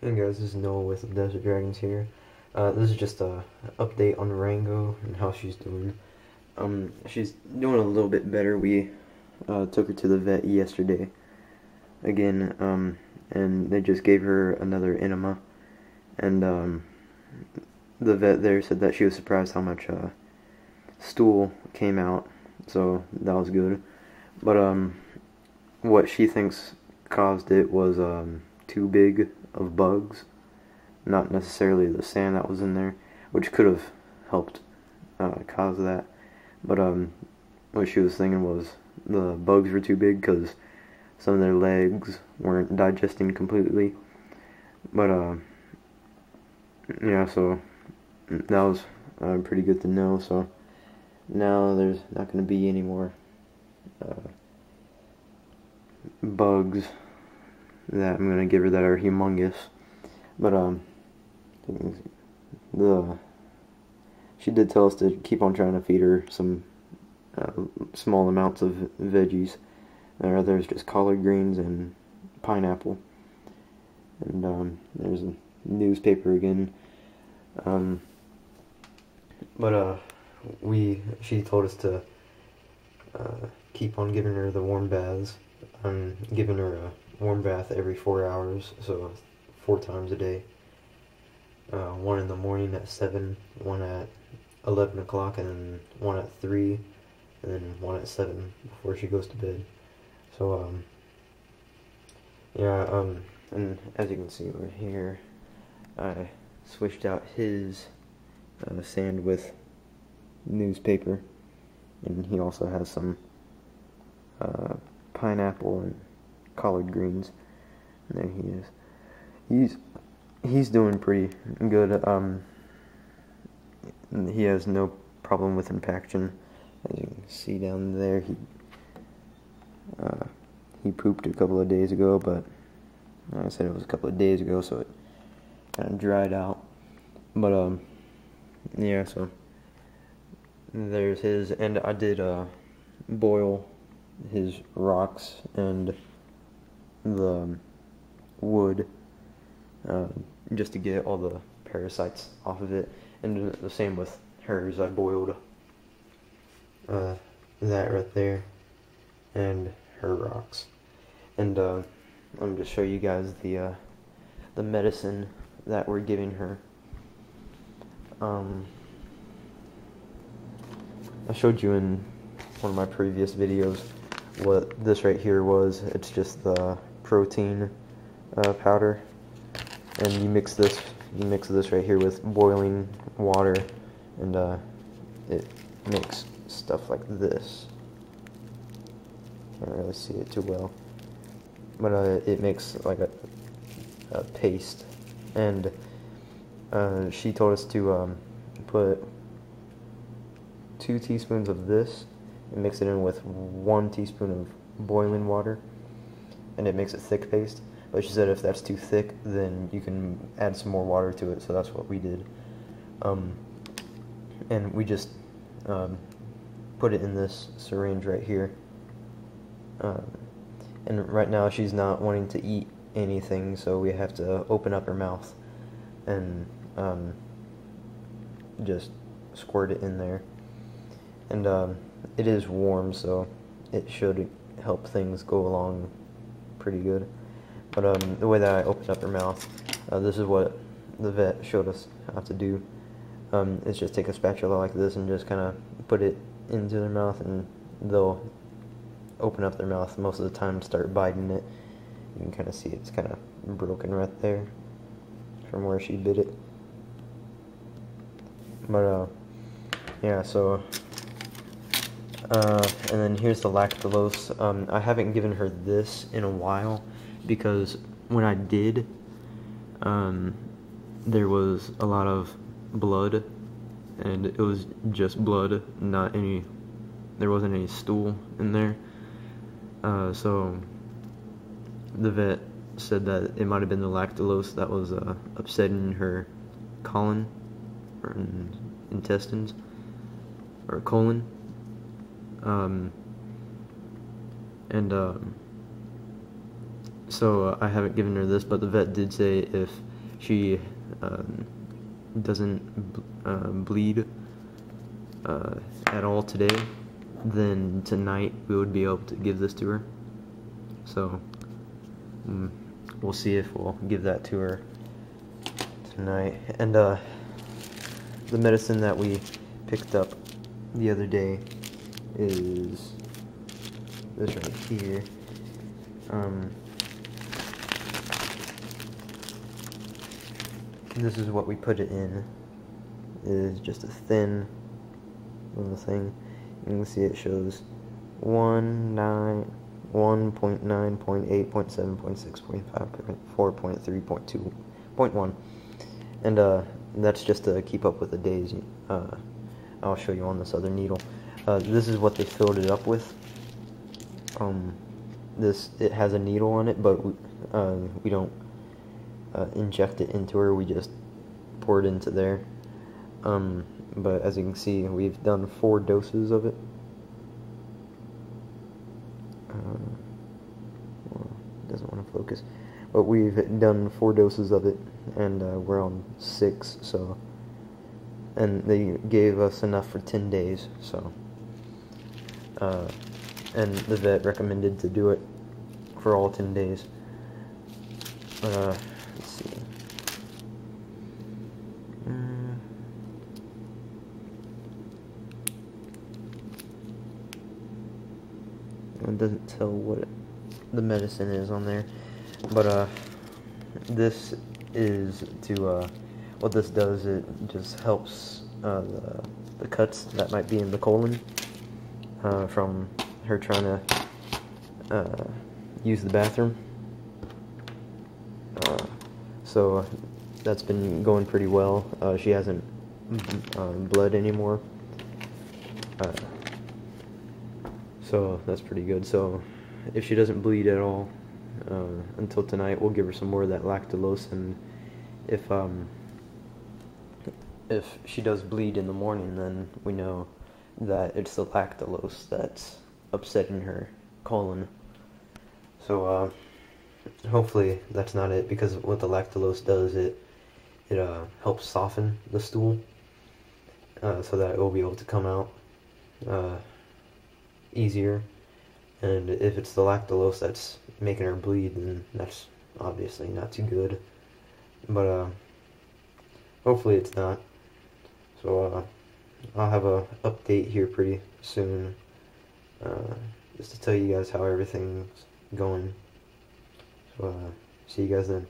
Hey guys, this is Noah with Desert Dragons here. This is just a update on Rango and how she's doing. She's doing a little bit better. We took her to the vet yesterday again, and they just gave her another enema. And the vet there said that she was surprised how much stool came out, so that was good. But what she thinks caused it was too big of bugs, not necessarily the sand that was in there, which could have helped cause that. But what she was thinking was the bugs were too big because some of their legs weren't digesting completely. But yeah, so that was pretty good to know. So now there's not going to be any more bugs that I'm gonna give her that are humongous. But she did tell us to keep on trying to feed her some small amounts of veggies. There's just collard greens and pineapple, and there's a newspaper again. But she told us to keep on giving her the warm baths. I'm giving her a warm bath every 4 hours, so 4 times a day. One in the morning at 7, one at 11 o'clock, and then one at 3, and then one at 7 before she goes to bed. So, yeah, and as you can see over here, I switched out his sand with newspaper, and he also has some pineapple and collard greens. And there he is. He's doing pretty good. He has no problem with impaction. As you can see down there, he pooped a couple of days ago, but like I said, it was a couple of days ago, so it kind of dried out. But yeah, so there's his, and I did boil his rocks and the wood just to get all the parasites off of it, and the same with hers. I boiled that right there and her rocks, and let me just show you guys the medicine that we're giving her. I showed you in one of my previous videos what this right here was. It's just the protein powder, and you mix this right here with boiling water, and it makes stuff like this. Can't really see it too well, but it makes like a paste. And she told us to put 2 teaspoons of this and mix it in with 1 teaspoon of boiling water, and it makes a thick paste. But she said if that's too thick, then you can add some more water to it, so that's what we did. And we just put it in this syringe right here. And right now she's not wanting to eat anything, so we have to open up her mouth and just squirt it in there. And it is warm, so it should help things go along pretty good. But the way that I opened up her mouth, this is what the vet showed us how to do. Is just take a spatula like this and just kind of put it into their mouth, and they'll open up their mouth most of the time, start biting it. You can kind of see it's kind of broken right there from where she bit it. But yeah, so and then here's the lactulose. I haven't given her this in a while because when I did, there was a lot of blood, and it was just blood, there wasn't any stool in there. So the vet said that it might have been the lactulose that was upsetting her colon or intestines or colon. So I haven't given her this, but the vet did say if she doesn't bleed at all today, then tonight we would be able to give this to her. So we'll see if we'll give that to her tonight. And the medicine that we picked up the other day is this right here. This is what we put it in. It is just a thin little thing. You can see it shows 1, 9, 1.9, 0.8, 0.7, 0.6, 0.5, 0.4, 0.3, 0.2, 0.1. And that's just to keep up with the days. I'll show you on this other needle. This is what they filled it up with. It has a needle on it, but we don't inject it into her. We just pour it into there. But as you can see, we've done 4 doses of it. Well, it doesn't want to focus, but we've done 4 doses of it, and we're on 6. So, and they gave us enough for 10 days. So, and the vet recommended to do it for all 10 days. Let's see. It doesn't tell what the medicine is on there, but this is to what this does. It just helps the cuts that might be in the colon from her trying to use the bathroom. So that's been going pretty well. She hasn't bled anymore. So that's pretty good. So if she doesn't bleed at all until tonight, we'll give her some more of that lactulose, and if she does bleed in the morning, then we know that it's the lactulose that's upsetting her colon. So hopefully that's not it, because what the lactulose does, it helps soften the stool so that it will be able to come out easier. And if it's the lactulose that's making her bleed, then that's obviously not too good. But hopefully it's not. So I'll have a update here pretty soon, just to tell you guys how everything's going. So see you guys then.